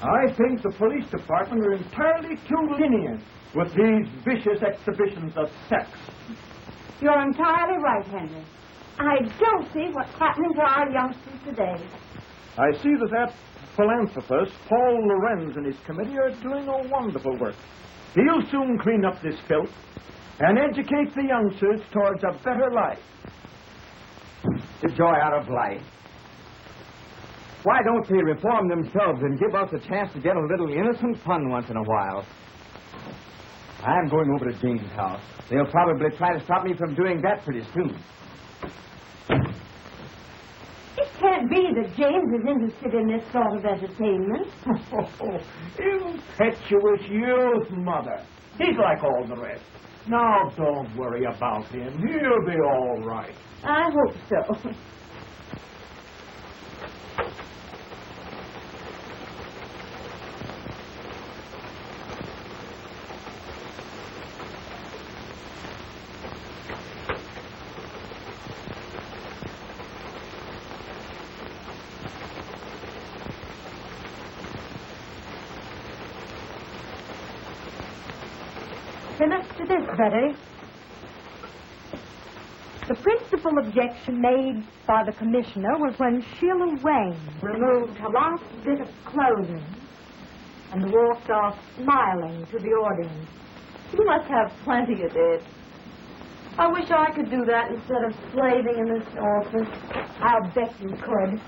I think the police department are entirely too lenient with these vicious exhibitions of sex. You're entirely right, Henry. I don't see what's happening to our youngsters today. I see that philanthropist, Paul Lorenz, and his committee are doing a wonderful work. He'll soon clean up this filth and educate the youngsters towards a better life. The joy out of life. Why don't they reform themselves and give us a chance to get a little innocent fun once in a while? I'm going over to Jane's house. They'll probably try to stop me from doing that pretty soon. It can't be that James is interested in this sort of entertainment. Impetuous youth, Mother. He's like all the rest. Now, don't worry about him. He'll be all right. I hope so. Finish to this, Betty. The principal objection made by the commissioner was when Sheila Wayne removed her last bit of clothing and walked off smiling to the audience. You must have plenty of it. I wish I could do that instead of slaving in this office. I'll bet you could.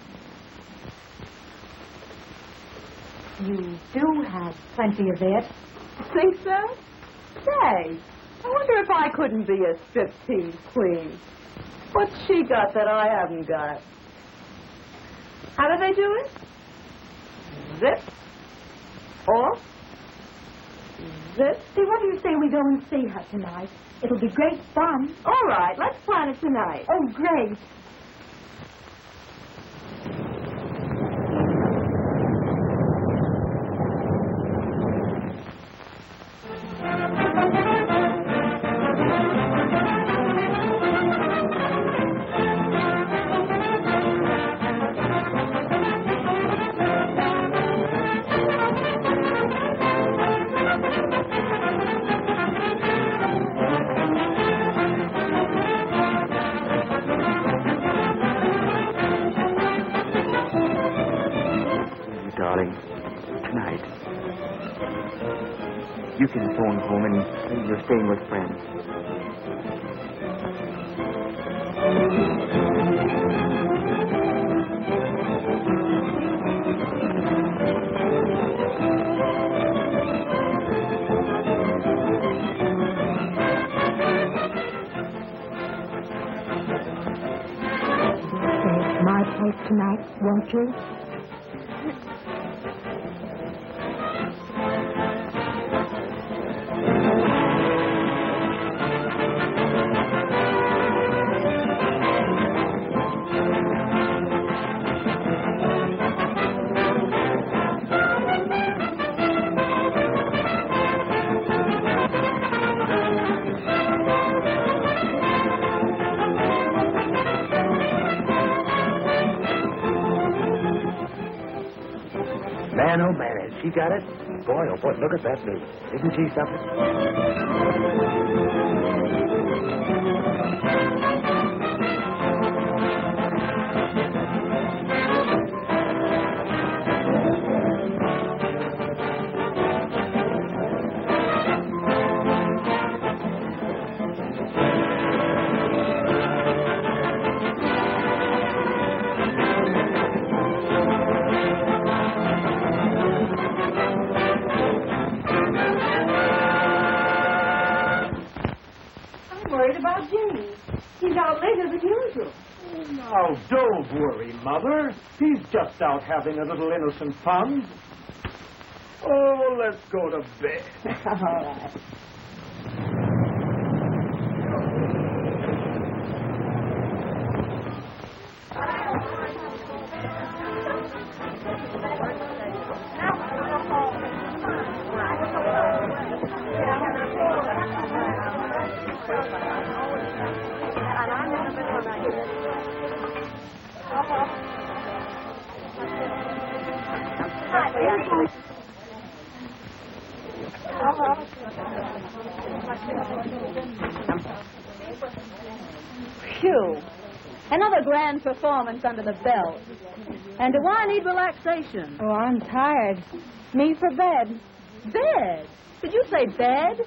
You do have plenty of it. Think so? Say, I wonder if I couldn't be a striptease queen. What's she got that I haven't got? How do they do it? Zip. Off. Zip. See, what do you say we go and see her tonight? It'll be great fun. All right, let's plan it tonight. Oh, great. You can phone home and say you're staying with friends. Stay at my place tonight, won't you? Man, oh man, has she got it? Boy, oh boy, look at that baby. Isn't she something? Jimmy? He's out later than usual. Now, don't worry, Mother. He's just out having a little innocent fun. Oh, let's go to bed. All right. Phew. Another grand performance under the belt. And do I need relaxation? Oh, I'm tired. Me for bed. Bed? Did you say bed?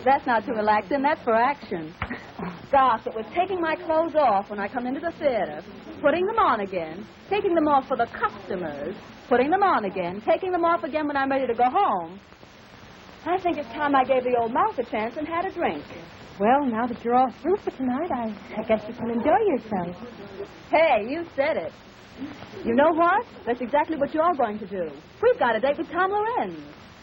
That's not too relaxing. That's for action. Gosh, it was taking my clothes off when I come into the theater, putting them on again, taking them off for the customers, putting them on again, taking them off again when I'm ready to go home. I think it's time I gave the old mouth a chance and had a drink. Well, now that you're all through for tonight, I guess you can enjoy yourself. Hey, you said it. You know what? That's exactly what you're going to do. We've got a date with Tom Lorenz.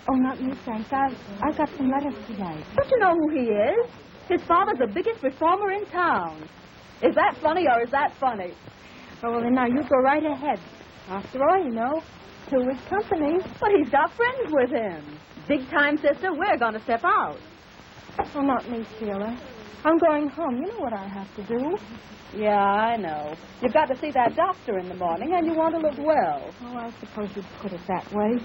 Oh, not me, thanks. I've got some letters to write. Don't you know who he is? His father's the biggest reformer in town. Is that funny or is that funny? Oh, well, then now you go right ahead. After all, you know, two is company. But he's got friends with him. Big time, sister, we're going to step out. Oh, not me, Sheila. I'm going home. You know what I have to do. Yeah, I know. You've got to see that doctor in the morning, and you want to look well. Oh, I suppose you'd put it that way.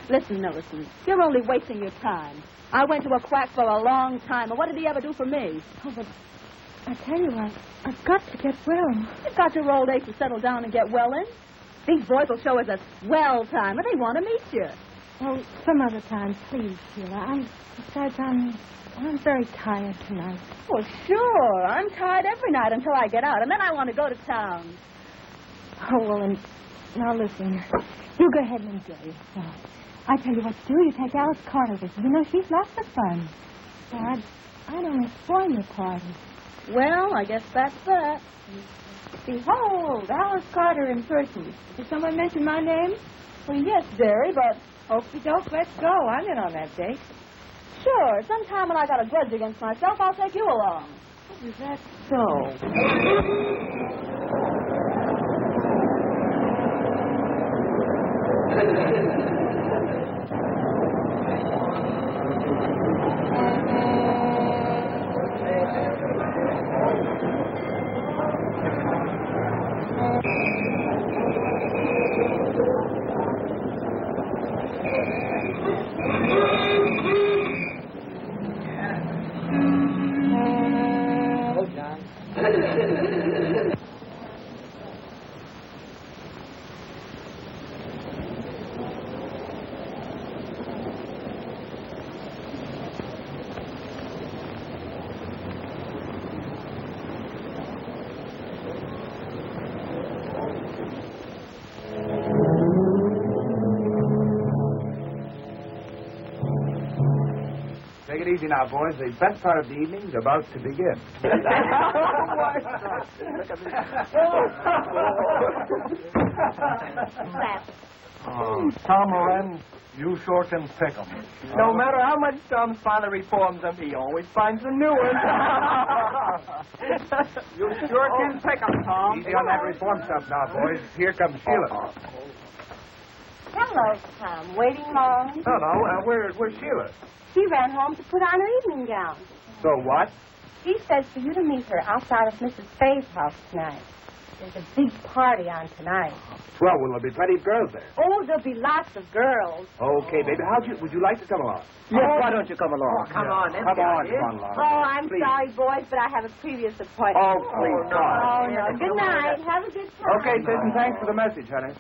Listen, Millicent, you're only wasting your time. I went to a quack for a long time, and what did he ever do for me? Oh, but I tell you, I've got to get well. You've got your old age to settle down and get well in. These boys will show us a swell time, and they want to meet you. Oh, some other time, please, Sheila. Besides, I'm very tired tonight. Well, sure. I'm tired every night until I get out, and then I want to go to town. Oh, well, and now listen. You go ahead and enjoy yourself. I tell you what to do. You take Alice Carter with you. You know, she's lots of fun. So I'd only spoil your party. Well, I guess that's that. Behold, Alice Carter in person. Did someone mention my name? Well, yes, dearie, but... Okey doke, let's go. I'm in on that date. Sure, sometime when I got a grudge against myself, I'll take you along. Is that so? Take it easy now, boys. The best part of the evening's about to begin. Oh, Tom Lorenz, you sure can pick 'em. No matter how much Tom's father reforms him, he always finds a new one. You sure can pick 'em, Tom. Easy on that reform stuff now, boys. Here comes Sheila. Hello, Tom. Waiting long? No, where's Sheila? She ran home to put on her evening gown. So what? She says for you to meet her outside of Mrs. Faye's house tonight. There's a big party on tonight. Well, there'll be plenty of girls there. Oh, there'll be lots of girls. Okay, baby. Would you like to come along? Yes, why don't you come along? Come on, along. Oh, I'm Please. sorry, boys, but I have a previous appointment. Oh, please, come. Oh, no. Good night. Have a good time. Okay, sis, and thanks for the message, honey.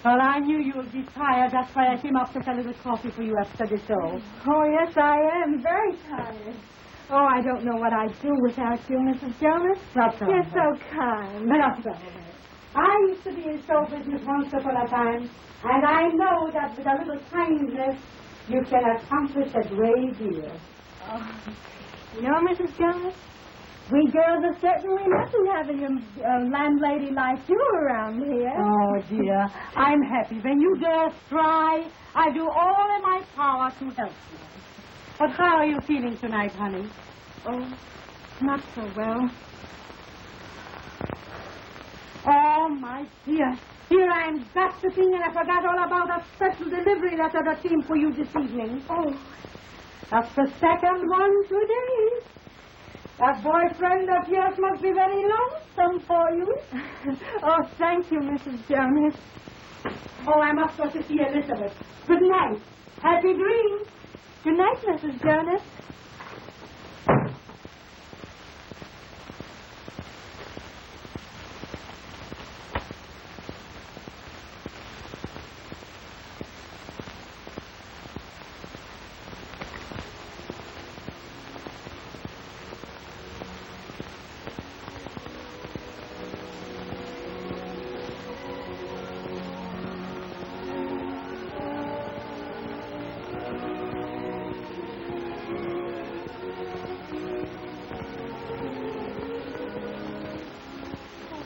Well, I knew you would be tired. That's why I came up to get a little coffee for you after the show. Oh, yes, I am. Very tired. Oh, I don't know what I'd do without you, Mrs. Jonas. You're so kind. I used to be in show business once upon a time, and I know that with a little kindness, you can accomplish a great deal. Oh. You know, Mrs. Jonas, we girls are certainly lucky having a landlady like you around here. Oh, dear. I'm happy. When you girls try, I do all in my power to help you. But how are you feeling tonight, honey? Oh, not so well. Oh, my dear. Here I am gossiping, and I forgot all about a special delivery letter that came for you this evening. Oh. That's the second one today. That boyfriend of yours must be very lonesome for you. Oh, thank you, Mrs. Jonas. Oh, I must go to see Elizabeth. Good night. Happy dreams. Good night, Mrs. Jonas.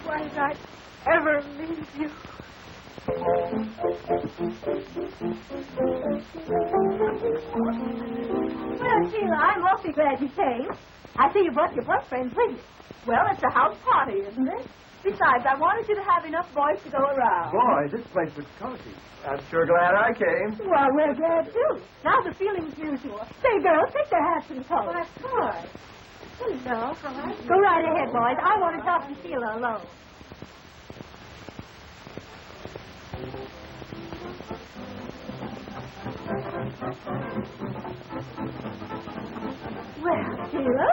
Why did I ever leave you? Well, Sheila, I'm awfully glad you came. I see you brought your boyfriend with you. Well, it's a house party, isn't it? Besides, I wanted you to have enough boys to go around. Boy, this place looks cozy. I'm sure glad I came. Well, we're glad, too. Now the feeling's mutual. Say, girls, take their hats and coats. Well, of course. Hello, how are you? Go right ahead, boys. I want to talk to Sheila alone. Well, Sheila.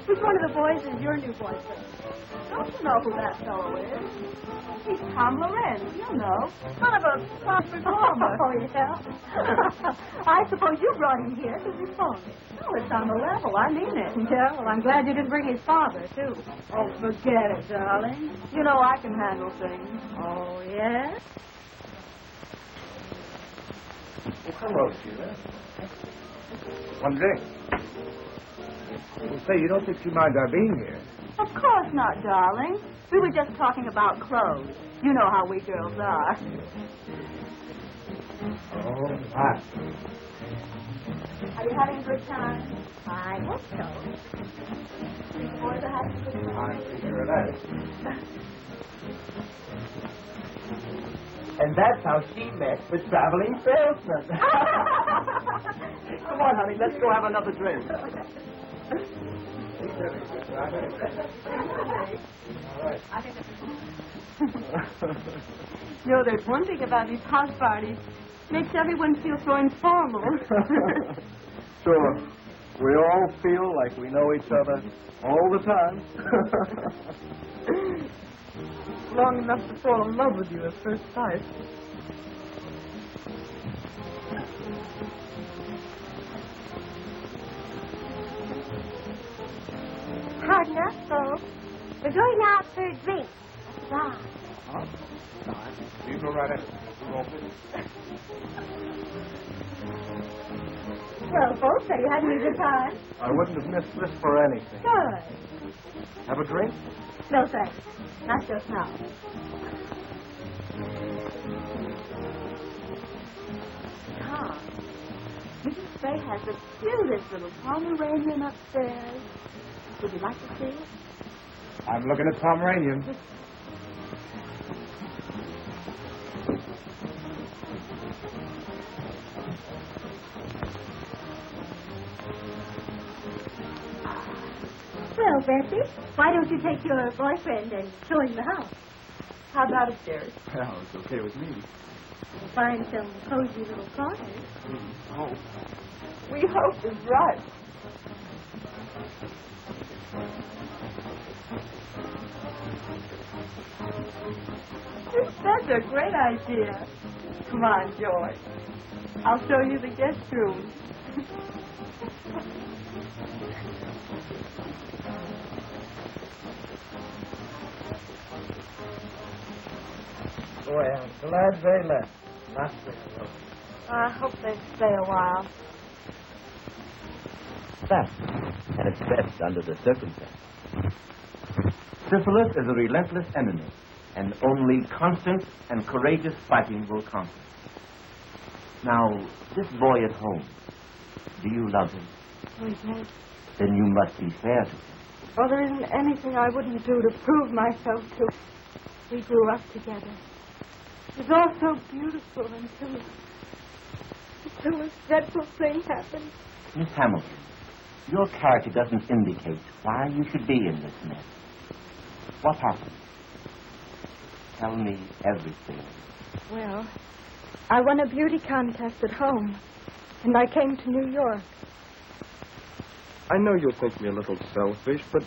Which one of the boys is your new boyfriend? Don't you know who that fellow is? He's Tom Lorenz, you know. Son of a top performer. Oh, yeah? I suppose you brought him here to reform it. Oh, it's on the level. I mean it. Yeah, well, I'm glad you didn't bring his father, too. Oh, forget it, darling. You know I can handle things. Oh, yes? Well, hello, Sheila. One drink. Well, say, you don't think she minds our being here? Of course not, darling. We were just talking about clothes. You know how we girls are. Oh, my. Are you having a good time? I hope so. You boys are having a good time? I'm sure of that. And that's how she met the traveling salesman. Come on, honey, let's go have another drink. You know, there's one thing about these house parties. Makes everyone feel so informal. Sure. We all feel like we know each other all the time. Long enough to fall in love with you at first sight. Pardon us, folks. We're going out for a drink. Right. Huh? You go right ahead. Well, folks, are you having a good time? I wouldn't have missed this for anything. Good. Have a drink? No, thanks. Not just now. Tom, Mrs. Fay has the cutest little Pomeranian upstairs. Would you like to see it? I'm looking at Pomeranian. Well, Bessie, why don't you take your boyfriend and show him the house? How about upstairs? Well, it's okay with me. We'll find some cozy little corners. Oh. We hope he's right. That's a great idea. Come on, George. I'll show you the guest room. Boy, I'm glad they left. Not very well. I hope they stay a while. That, and it's best under the circumstances. Syphilis is a relentless enemy, and only constant and courageous fighting will conquer. Now, this boy at home, do you love him? Oh, yes. Then you must be fair to him. Well, there isn't anything I wouldn't do to prove myself to. We grew up together. It was all so beautiful until this dreadful thing happened. Miss Hamilton, your character doesn't indicate why you should be in this mess. What happened? Tell me everything. Well, I won a beauty contest at home, and I came to New York. I know you'll think me a little selfish, but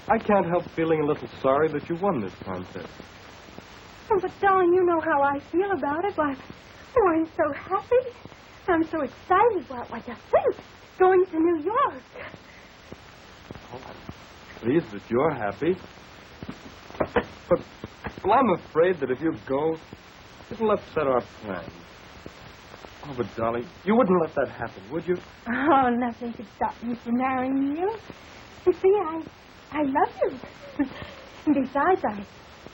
I can't help feeling a little sorry that you won this contest. Oh, but, darling, you know how I feel about it. Why, oh, I'm so happy. I'm so excited. Why, just think, going to New York. Oh, I'm pleased that you're happy. But, well, I'm afraid that if you go, it'll upset our plans. Oh, but, darling, you wouldn't let that happen, would you? Oh, nothing could stop me from marrying you. You see, I love you. And besides,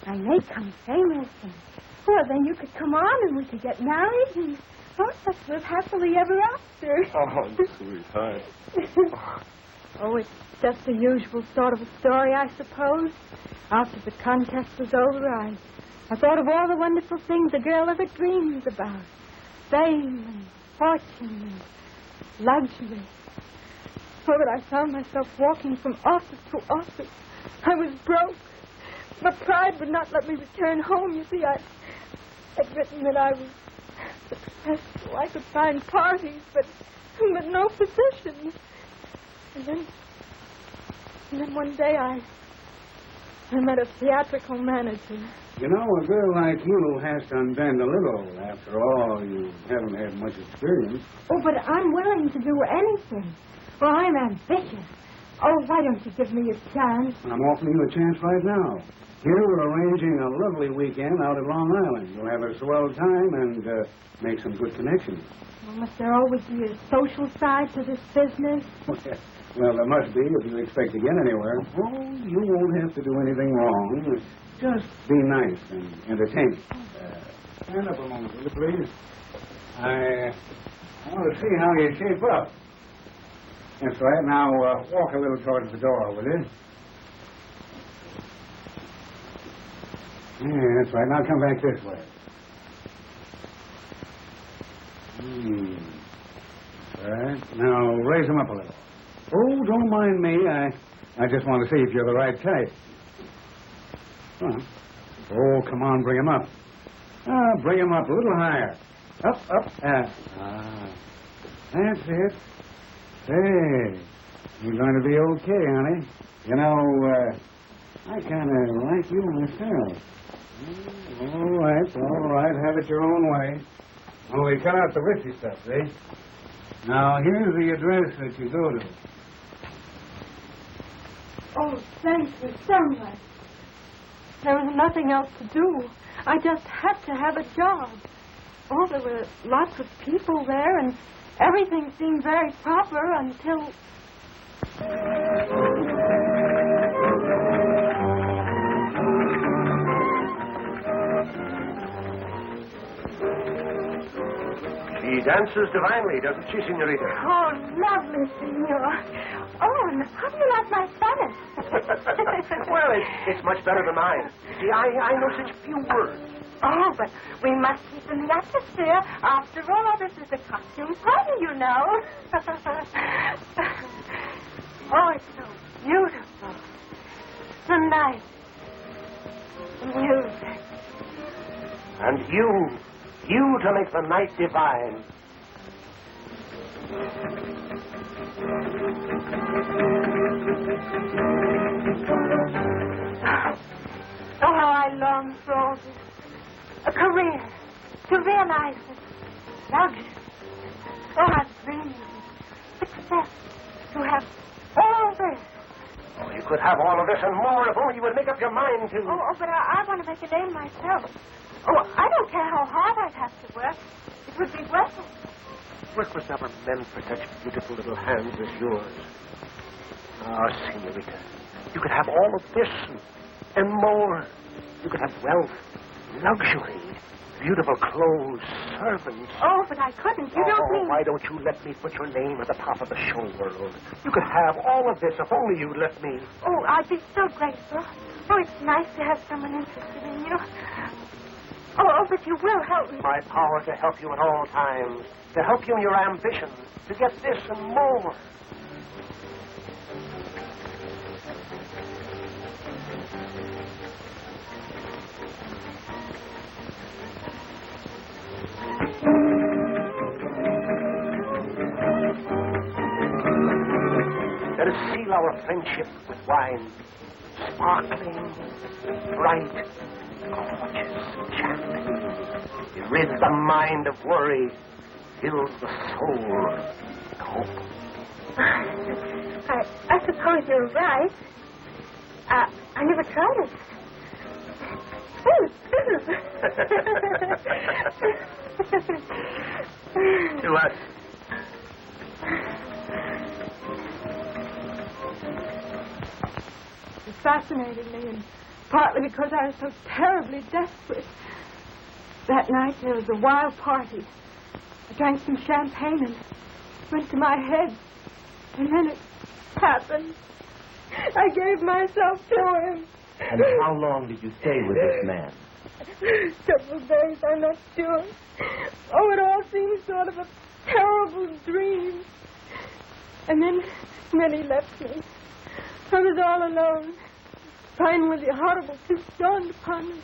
I may come famous. And, well, then you could come on and we could get married and, oh, let's live happily ever after. Oh, sweetheart. Oh, it's just the usual sort of a story, I suppose. After the contest was over, I thought of all the wonderful things a girl ever dreams about. Fame and fortune and luxury. Oh, but I found myself walking from office to office. I was broke. But pride would not let me return home. You see, I'd written that I was successful. I could find parties, but no positions. And then one day I met a theatrical manager. You know, a girl like you has to unbend a little. After all, you haven't had much experience. Oh, but I'm willing to do anything. Well, I'm ambitious. Oh, why don't you give me a chance? I'm offering you a chance right now. Here we're arranging a lovely weekend out at Long Island. You'll have a swell time and make some good connections. Well, must there always be a social side to this business? Well, there must be if you expect to get anywhere. Oh, you won't have to do anything wrong. Just be nice and entertaining. Stand up a moment, will you, please? I want to see how you shape up. That's right. Now, walk a little towards the door, will you? Yeah, that's right. Now come back this way. Right. Now, raise them up a little. Oh, don't mind me. I just want to see if you're the right type. Huh. Oh, come on, bring him up. Bring him up a little higher. Up. That's it. Hey, you're going to be okay, honey. You know, I kind of like you myself. All right. Have it your own way. Only cut out the risky stuff, see? Now, here's the address that you go to. Oh, thank you so much. There was nothing else to do. I just had to have a job. Oh, there were lots of people there, and everything seemed very proper until... She dances divinely, doesn't she, senorita? Oh, lovely, senor. Oh, and how do you like my Spanish? Well, it's much better than mine. See, I know such few words. Oh, but we must keep in the atmosphere. After all, this is a costume party, you know. Oh, it's so beautiful. The night. The music. And You to make the night divine. Oh, how I long for all this. A career. To realize it. Luxury. Oh, I've dreamed of success. To have all this. Oh, you could have all of this and more if only you would make up your mind to... Oh, but I want to make a name myself. Oh, I don't care how hard I'd have to work. It would be worth it. Work was never meant for such beautiful little hands as yours. Ah, senorita, you could have all of this and more. You could have wealth, luxury, beautiful clothes, servants. Oh, but I couldn't. You don't mean... Why don't you let me put your name at the top of the show world? You could have all of this if only you'd let me. Oh, I'd be so grateful. Oh, it's nice to have someone interested in you. Oh, but you will help me. My power to help you at all times, to help you in your ambition, to get this and more. Let us seal our friendship with wine, sparkling, bright, gorgeous champagne. It rids the mind of worry, fills the soul with hope. I suppose you're right. I never tried it. To us. It fascinated me, and partly because I was so terribly desperate. That night there was a wild party. I drank some champagne and it went to my head. And then it happened. I gave myself to him. And how long did you stay with this man? Several days, I'm not sure. Oh, it all seemed sort of a terrible dream. And then he left me. I was all alone. Finally, the horrible truth dawned upon me.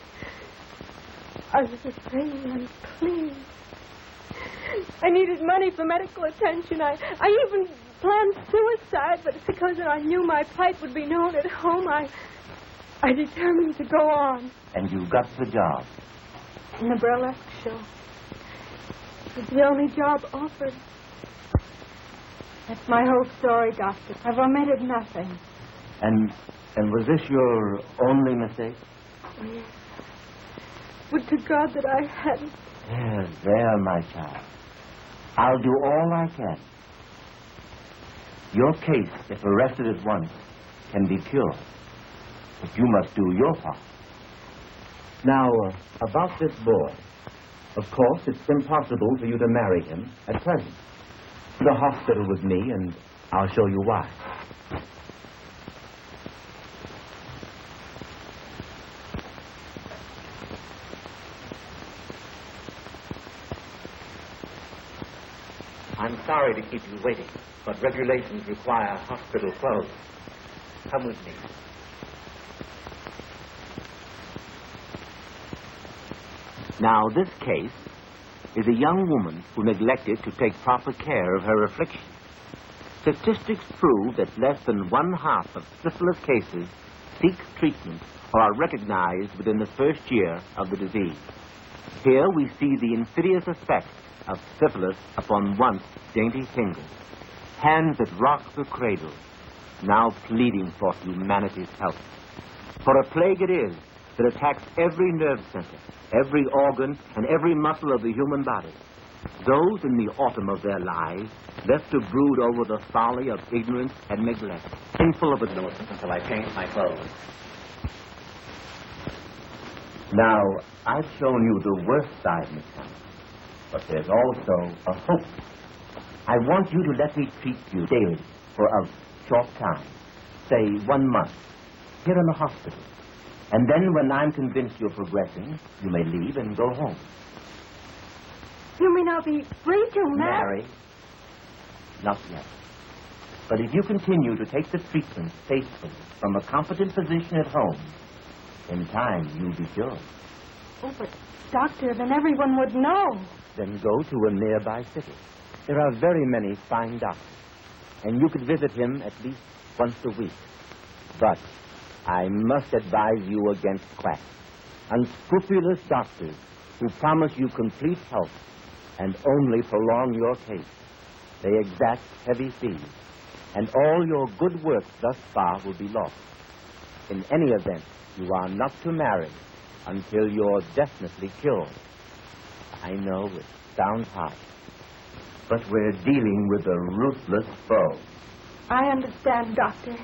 I was afraid and unclean. I needed money for medical attention. I even planned suicide, but because I knew my plight would be known at home, I determined to go on. And you got the job? In the burlesque show. It was the only job offered. That's my whole story, Doctor. I've omitted nothing. And was this your only mistake? Oh, yes. Would to God that I hadn't. There, my child. I'll do all I can. Your case, if arrested at once, can be cured. But you must do your part. Now, about this boy. Of course, it's impossible for you to marry him at present. To the hospital with me, and I'll show you why. I'm sorry to keep you waiting, but regulations require hospital clothes. Come with me. Now, this case is a young woman who neglected to take proper care of her affliction. Statistics prove that less than 1/2 of syphilis cases seek treatment or are recognized within the first year of the disease. Here we see the insidious effects of syphilis upon once dainty fingers, hands that rock the cradle, now pleading for humanity's help. For a plague it is that attacks every nerve center, every organ, and every muscle of the human body. Those in the autumn of their lives, left to brood over the folly of ignorance and neglect, painful of innocence Until I change my clothes. Now, I've shown you the worst side, Miss Thomas. But there's also a hope. I want you to let me treat you daily for a short time, say 1 month, here in the hospital. And then when I'm convinced you're progressing, you may leave and go home. You mean I'll be free to marry? Marry? Not yet. But if you continue to take the treatment faithfully from a competent physician at home, in time you'll be cured. Oh, but, Doctor, then everyone would know. Then go to a nearby city. There are very many fine doctors, and you could visit him at least once a week. But I must advise you against quacks, unscrupulous doctors who promise you complete health and only prolong your case. They exact heavy fees, and all your good work thus far will be lost. In any event, you are not to marry until you're definitely cured. I know it sounds harsh, but we're dealing with a ruthless foe. I understand, Doctor.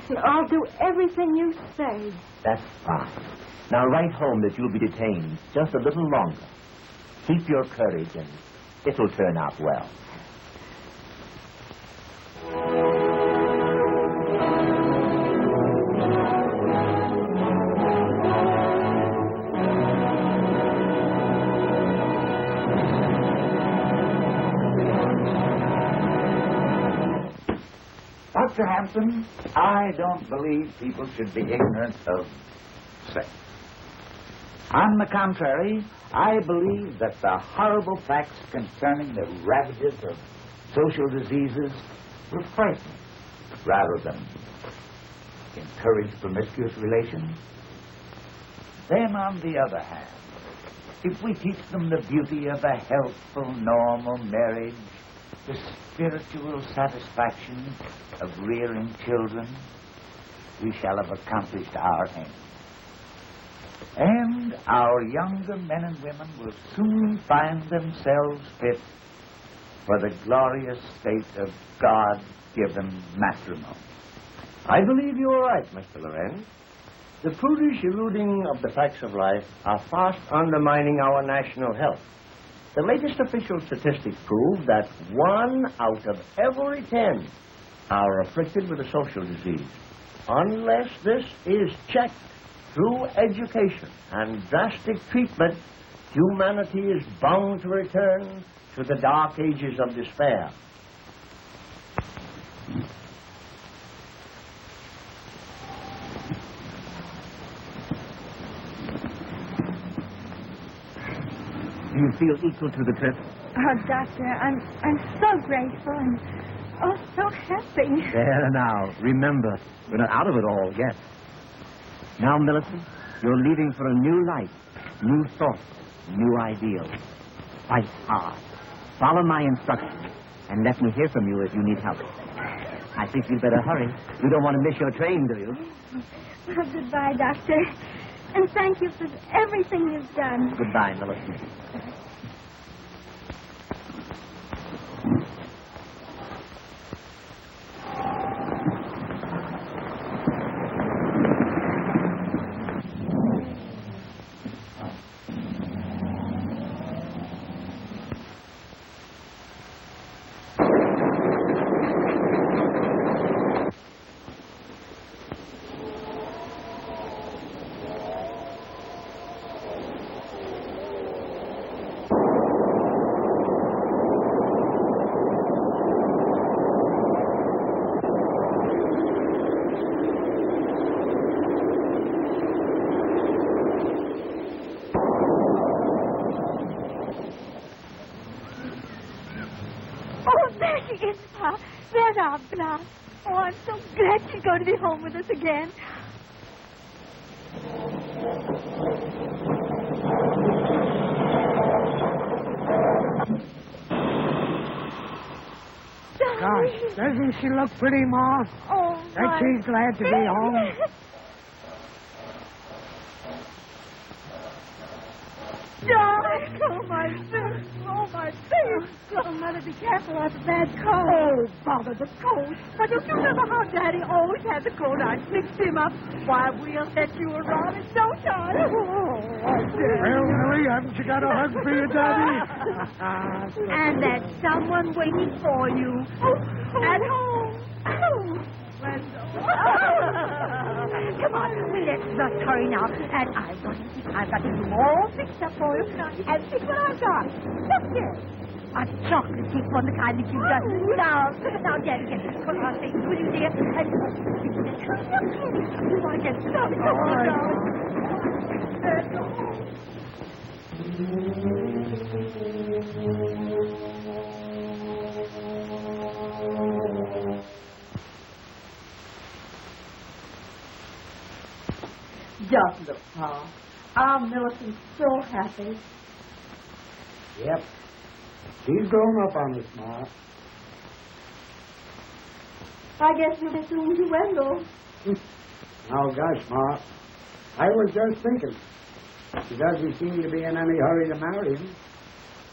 And I'll do everything you say. That's fine. Now write home that you'll be detained just a little longer. Keep your courage, and it'll turn out well. Dr. Hampton, I don't believe people should be ignorant of sex. On the contrary, I believe that the horrible facts concerning the ravages of social diseases will frighten rather than encourage promiscuous relations. Then, on the other hand, if we teach them the beauty of a healthful, normal marriage, the spiritual satisfaction of rearing children, we shall have accomplished our aim. And our younger men and women will soon find themselves fit for the glorious state of God-given matrimony. I believe you are right, Mr. Lorenz. The prudish eluding of the facts of life are fast undermining our national health. The latest official statistics prove that 1 out of every 10 are afflicted with a social disease. Unless this is checked through education and drastic treatment, humanity is bound to return to the dark ages of despair. Do you feel equal to the trip? Oh, Doctor, I'm so grateful and so happy. There now. Remember, we're not out of it all yet. Now, Millicent, you're leaving for a new life, new thoughts, new ideals. Fight hard. Follow my instructions, and let me hear from you if you need help. I think you'd better hurry. You don't want to miss your train, do you? Well, goodbye, Doctor. And thank you for everything you've done. Goodbye, Millicent. There's our blood. Oh, I'm so glad she's going to be home with us again. Gosh, doesn't she look pretty, Ma? Oh, Bet she's glad to be home. Darling, oh, my face. Oh, my face. Oh, Mother, be careful. That's a bad cold. Oh, bother the cold. Why, don't you remember how Daddy always had the cold? I fixed him up. Why, we'll set you around in no time. Oh, I did. Well, Millie, haven't you got a hug for your daddy? And there's someone waiting for you. At home. Come on, let's just hurry now. And I've got to do all fixed up for you. And see what I've got. Look here. A chocolate cake one, the kind that you just love. Now, Daddy, get this put on things, will you, dear? And you want to get some. All right. Just look, Pa. Our Millicent's so happy. Yep. She's grown up on us, Ma. I guess we'll be soon to Wendell. Oh, gosh, Ma. I was just thinking. She doesn't seem to be in any hurry to marry him.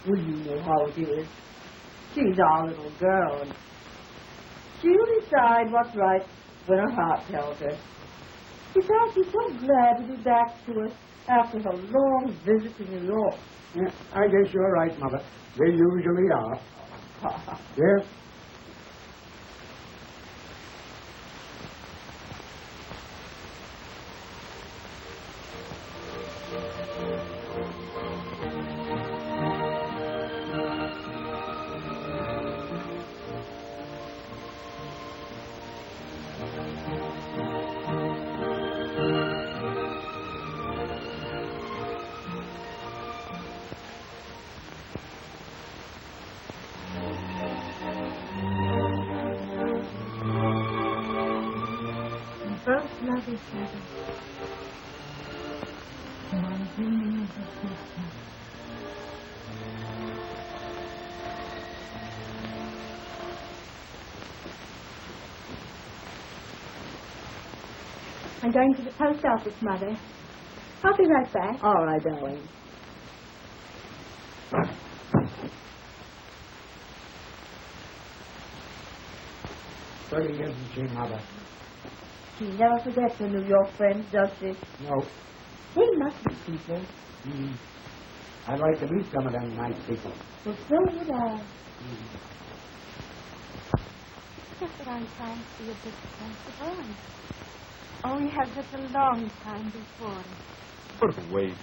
Well, you know how it is. She's our little girl, and she'll decide what's right when her heart tells her. Besides, she's so glad to be back to us after her long visit to New York. Yeah, I guess you're right, Mother. They usually are. Yes. Both love each other. My dreaming of the future. I'm going to the post office, Mother. I'll be right back. All right, darling. Pretty, isn't she, Mother? She never forgets her New York friends, does she? No. They must be people. I'd like to meet some of them nice people. Well, so would I. Just that I'm trying to be a bit sensible. Oh, we have such a long time before us. But wait.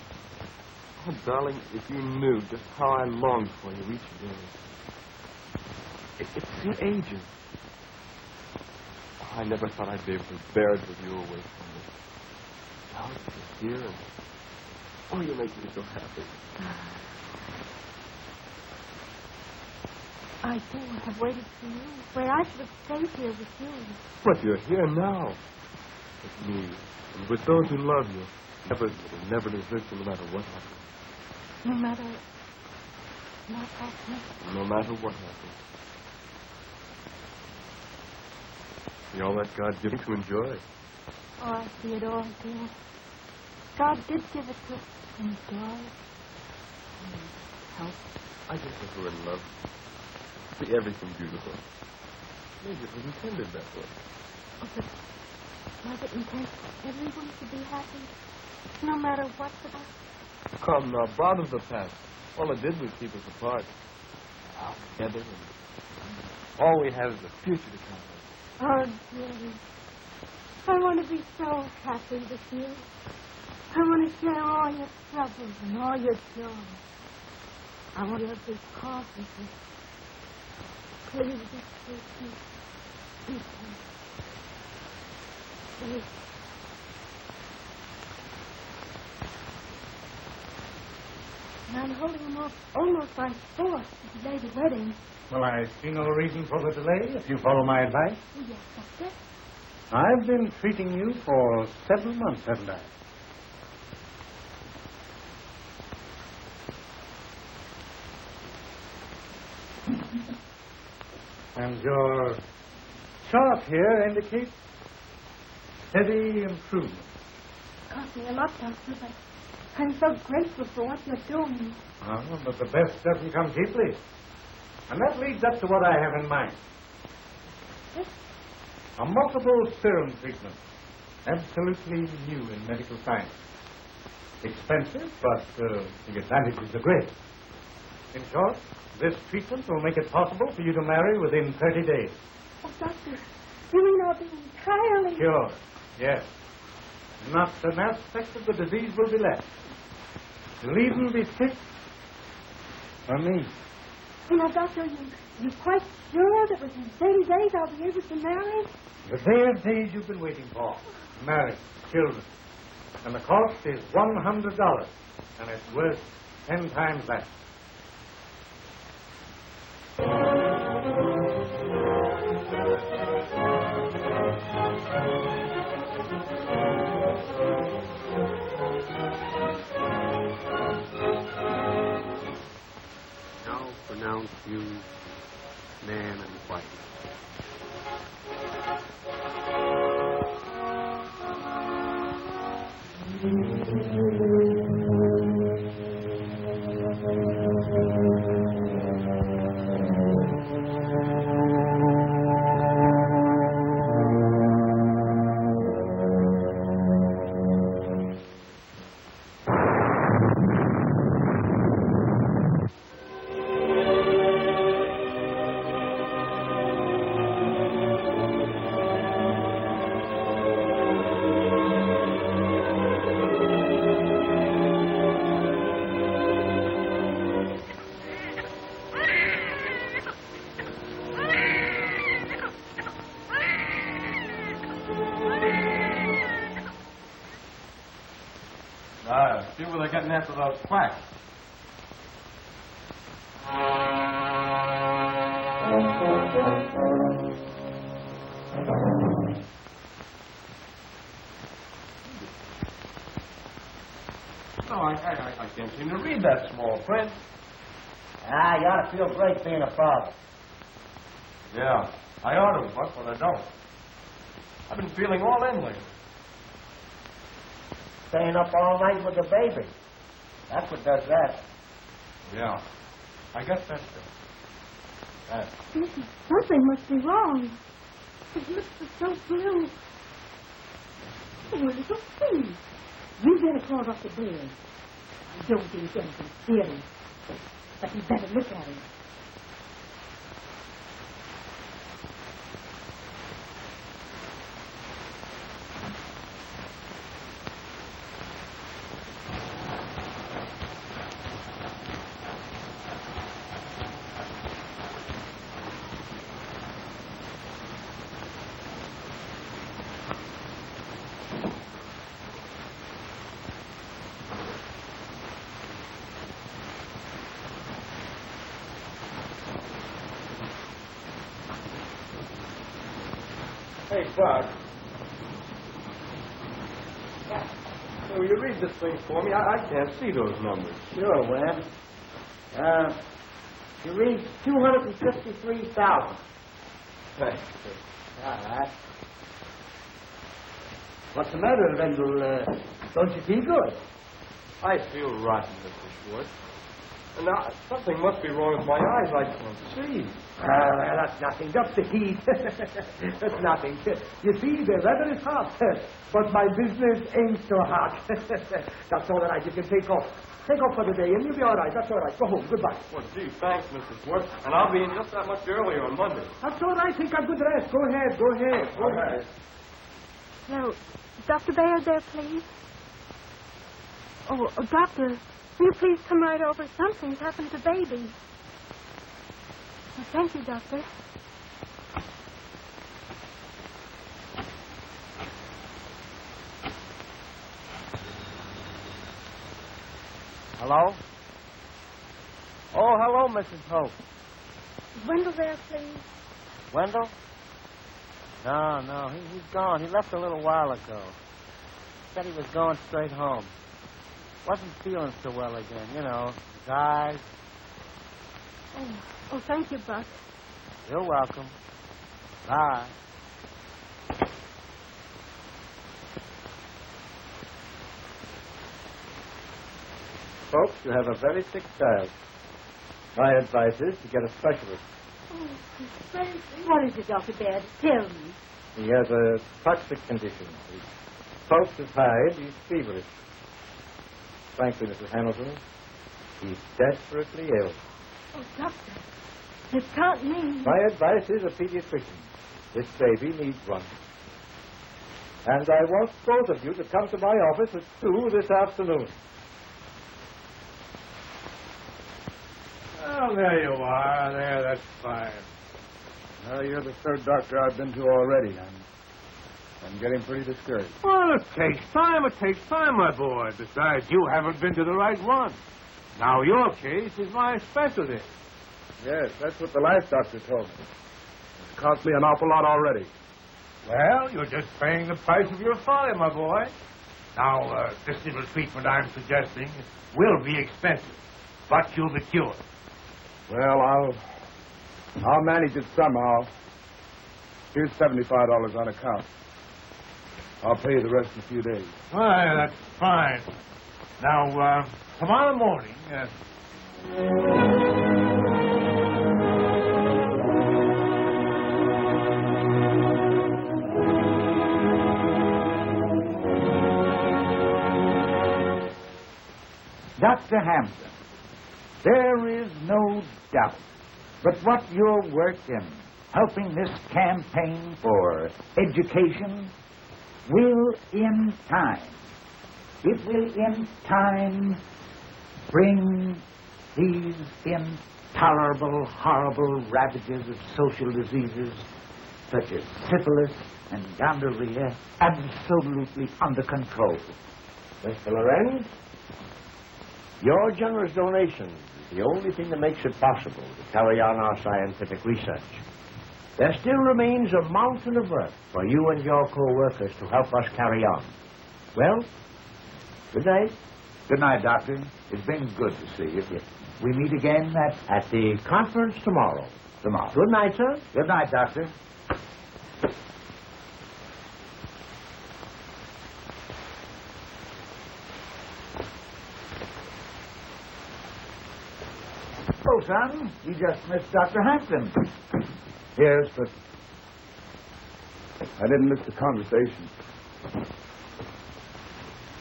Oh, darling, if you knew just how I longed for you each day. It's been ages. I never thought I'd be able to bear it with you away from me. Now you're here, and oh, you make me so happy. I too have waited for you, where I should have stayed here with you. But you're here now, with me, and with those who love you. Never desert you, no matter what happens. No matter what happens. No matter what happens. See all that God gives you to enjoy. Oh, I see it all, dear. God did give it to us to enjoy. Help. I just think we're in love. See everything beautiful. Maybe it was intended that way. Oh, but was it intended for everyone to be happy, no matter what's about? Come now, bother the past. All it did was keep us apart. Now together, and all we have is the future to come. Oh, dearie, I want to be so happy with you. I want to share all your troubles and all your joy. I want to be caught with you. Please, please, please, please. And I'm holding him off almost by force to delay the wedding. Well, I see no reason for the delay, if you follow my advice. Oh, yes, Doctor. I've been treating you for 7 months, haven't I? And your chart here indicates steady improvement. It cost me a lot, Doctor, but I'm so grateful for what you're doing. Oh, but the best doesn't come cheaply. And that leads up to what I have in mind. Yes? A multiple serum treatment. Absolutely new in medical science. Expensive, but the advantages are great. In short, this treatment will make it possible for you to marry within 30 days. Oh, Doctor, you mean I'll be entirely... Sure, yes. Not an aspect of the disease will be left. You'll even be fit for me. You know, Doctor, you're quite sure that within 30 days I'll be able to marry? The day of days you've been waiting for. Marriage, children. And the cost is $100. And it's worth 10 times that. Now pronounce you man and wife. See where they're getting after those quacks. No, I can't seem to read that small print. Ah, you ought to feel great being a father. Yeah, I ought to, Buck, but I don't. I've been feeling all in lately. Staying up all night with the baby. That's what does that. Yeah, I guess that's it. That. Listen, something must be wrong. His lips are so blue. Oh, little thing. You better crawl off the bed. I don't think anything serious. But you better look at him. Hey, Buck. Will you read this thing for me? I can't see those numbers. Sure, Webb. You read 253,000. Thanks. All right. What's the matter, Wendell? Don't you feel good? I feel rotten, Mr. Schwartz. And now, something must be wrong with my eyes. I can't see. That's nothing. Just the heat. That's nothing. You see, the weather is hot, but my business ain't so hot. That's all right. You can take off. Take off for the day, and you'll be all right. That's all right. Go home. Goodbye. Well, gee, thanks, Mr. Schwartz. And I'll be in just that much earlier on Monday. That's all right. Take a good rest. Go ahead. Go ahead. Go ahead. Now, Dr. Bayard there, please. Oh, Doctor, will you please come right over? Something's happened to baby. Oh, thank you, Doctor. Hello? Oh, hello, Mrs. Hope. Is Wendell there, please? Wendell? No, he's gone. He left a little while ago. Said he was going straight home. Wasn't feeling so well again, you know. His eyes. Oh, thank you, Buck. You're welcome. Bye. Folks, you have a very sick child. My advice is to get a specialist. What is it, Dr. Baird? Tell me. He has a toxic condition. His pulse is high, he's feverish. Frankly, Mrs. Hamilton, he's desperately ill. Oh, Doctor, it can't mean... My advice is a pediatrician. This baby needs one. And I want both of you to come to my office at 2 this afternoon. Well, there you are. There, that's fine. Well, you're the third doctor I've been to already. I'm getting pretty discouraged. Well, it takes time, my boy. Besides, you haven't been to the right one. Now, your case is my specialty. Yes, that's what the last doctor told me. It's cost me an awful lot already. Well, you're just paying the price of your folly, my boy. Now, this little treatment I'm suggesting will be expensive, but you'll be cured. Well, I'll manage it somehow. Here's $75 on account. I'll pay you the rest in a few days. Why, that's fine. Now, tomorrow morning... Dr. Hampton, there is no doubt but what your work in helping this campaign for education will in time, bring these intolerable, horrible ravages of social diseases such as syphilis and gonorrhea absolutely under control. Mr. Lorenz, your generous donation is the only thing that makes it possible to carry on our scientific research. There still remains a mountain of work for you and your co-workers to help us carry on. Well, good night. Good night, Doctor. It's been good to see you. We meet again at the conference tomorrow. tomorrow. Good night, sir. Good night, Doctor. Oh, son, you just missed Dr. Hampton. Yes, but I didn't miss the conversation.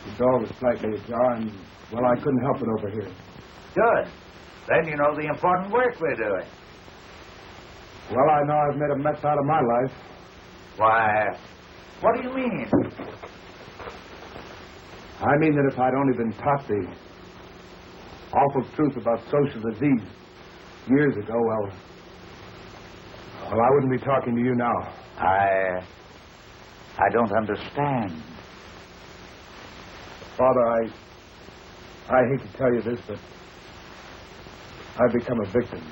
The door was slightly ajar, and, well, I couldn't help it over here. Good. Then you know the important work we're doing. Well, I know I've made a mess out of my life. Why, what do you mean? I mean that if I'd only been taught the awful truth about social disease years ago, well, I wouldn't be talking to you now. I don't understand. Father, I hate to tell you this, but I've become a victim.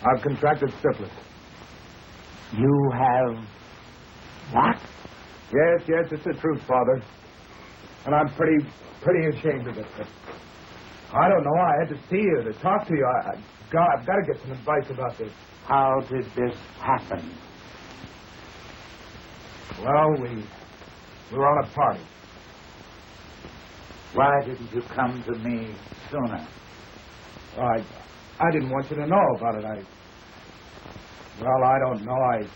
I've contracted syphilis. You have what? Yes, it's the truth, Father. And I'm pretty ashamed of it. But I don't know. I had to see you, to talk to you. I've got to get some advice about this. How did this happen? Well, we were on a party. Why didn't you come to me sooner? I didn't want you to know about it. I don't know. I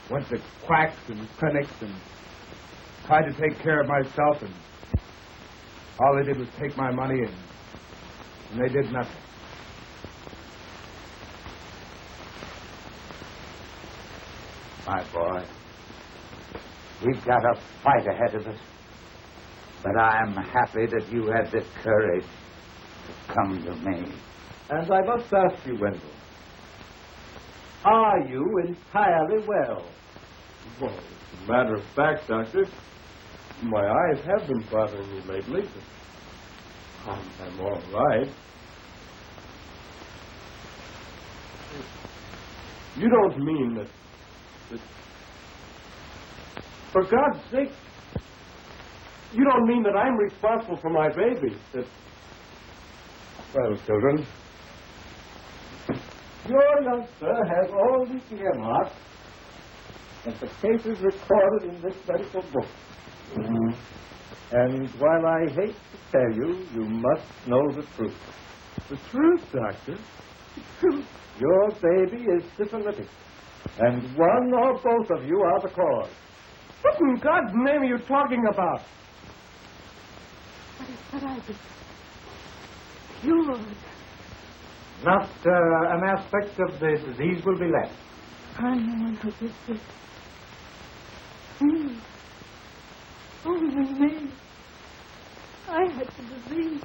went to quacks and clinics and tried to take care of myself, and all they did was take my money, and they did nothing. My boy, we've got a fight ahead of us. But I'm happy that you had the courage to come to me. And I must ask you, Wendell, are you entirely well? Well, as a matter of fact, Doctor, my eyes have been bothering me lately, but I'm all right. You don't mean that... For God's sake, you don't mean that I'm responsible for my baby? Well, children, Your youngster has all the earmarks, and the case is recorded in this medical book. Mm-hmm. And while I hate to tell you, you must know the truth. The truth, Doctor? The truth? Your baby is syphilitic, and one or both of you are the cause. What in God's name are you talking about? But I was cured. Not an aspect of the disease will be left. I'm the one who did this. Me. Only me. I had the disease.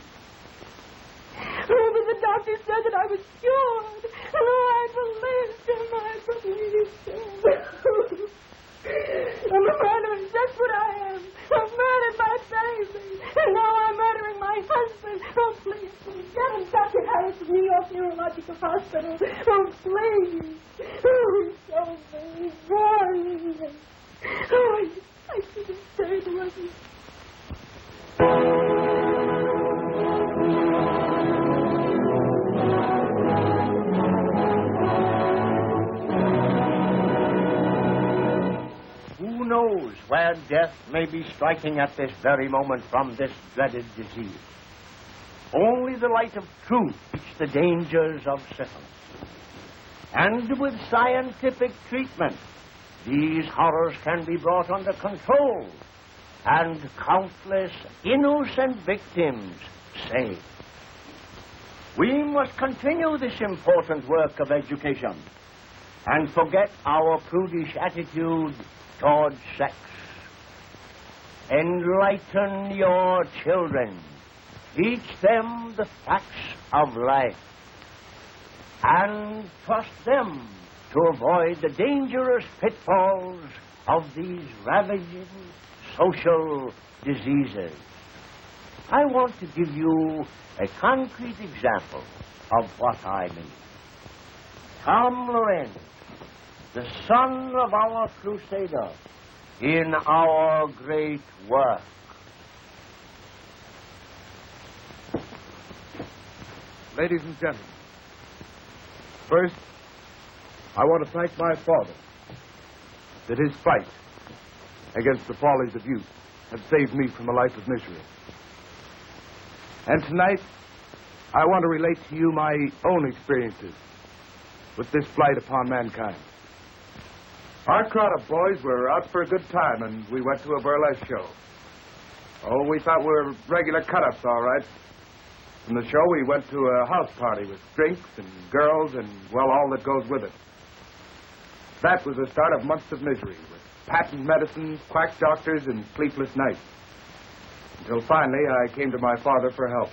Oh, but the doctor said that I was cured. And I believed him. I'm a murderer. That's what I am. I've murdered my baby. And now I'm murdering my husband. Oh, please, gynecological hospital. Oh, please. Oh, show me. Run. Oh, I should have stayed with you. Who knows where death may be striking at this very moment from this dreaded disease? Only the light of truth teaches the dangers of syphilis. And with scientific treatment, these horrors can be brought under control and countless innocent victims saved. We must continue this important work of education and forget our prudish attitude towards sex. Enlighten your children. Teach them the facts of life. And trust them to avoid the dangerous pitfalls of these ravaging social diseases. I want to give you a concrete example of what I mean. Tom Lorenz, the son of our crusader in our great work. Ladies and gentlemen, first, I want to thank my father that his fight against the follies of youth have saved me from a life of misery. And tonight, I want to relate to you my own experiences with this blight upon mankind. Our crowd of boys were out for a good time, and we went to a burlesque show. Oh, we thought we were regular cut-ups, all right. From the show, we went to a house party with drinks and girls and, well, all that goes with it. That was the start of months of misery, with patent medicines, quack doctors, and sleepless nights. Until finally, I came to my father for help.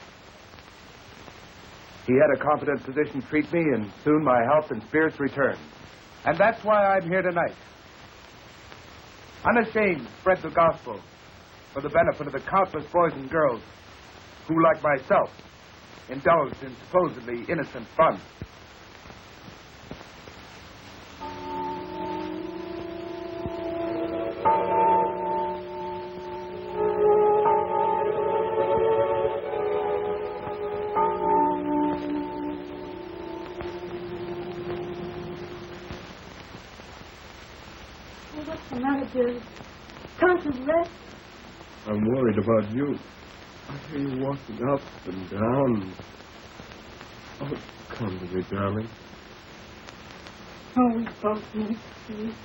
He had a competent physician treat me, and soon my health and spirits returned. And that's why I'm here tonight. Unashamed to spread the gospel for the benefit of the countless boys and girls who, like myself, indulged in supposedly innocent fun. What's the matter, dear? Conscious rest? I'm worried about you. I hear you walking up and down. Oh, come to me, darling. Oh, we both need sleep.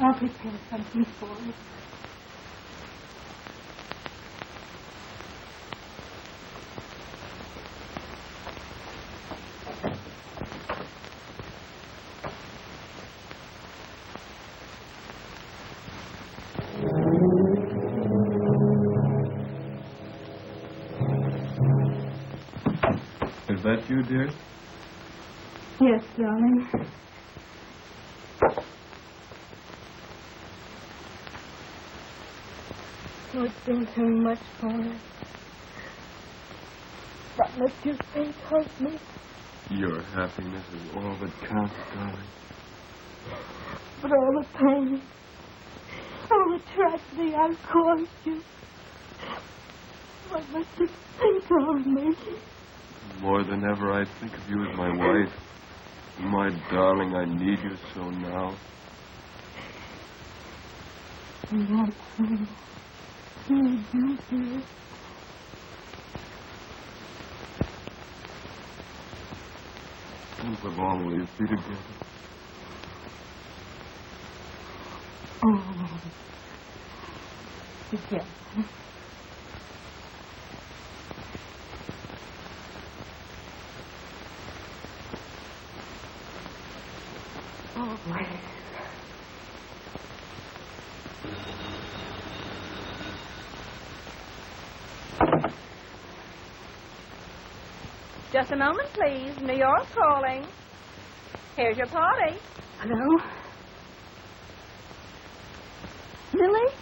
I'll prepare something for you. Is that you, dear? Yes, darling. Oh, it's been too much for us. But let your faith help me. Your happiness is all that counts, darling. But all the pain, all the tragedy I've caused you, what must you think of me? More than ever, I think of you as my wife. My darling, I need you so now. That's me. Mm-hmm. And for long will you be together? Oh, together. Always. Just a moment, please. New York calling. Here's your party. Hello? Lily?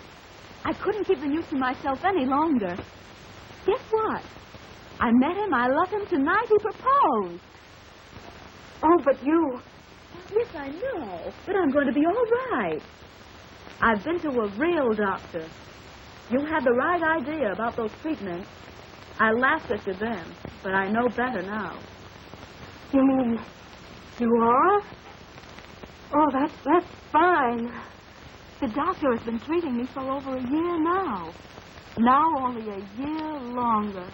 I couldn't keep the news to myself any longer. Guess what? I met him. I love him tonight. He proposed. Oh, but you... Yes, I know. But I'm going to be all right. I've been to a real doctor. You had the right idea about those treatments. I laughed at you then, but I know better now. You mean you are? Oh, that's fine. The doctor has been treating me for over a year now. Now only a year longer.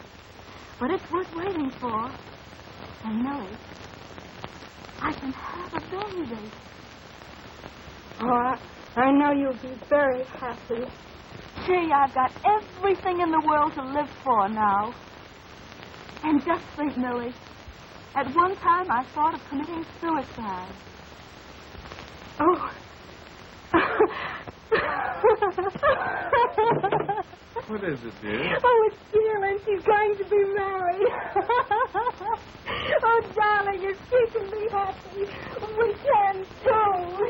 But it's worth waiting for. And Millie, I can have a baby. Oh, I know you'll be very happy. Gee, I've got everything in the world to live for now. And just think, Millie, at one time I thought of committing suicide. Oh. What is it, dear? Oh, it's Sheila. She's going to be married. Oh, darling, if she can be happy, we can too.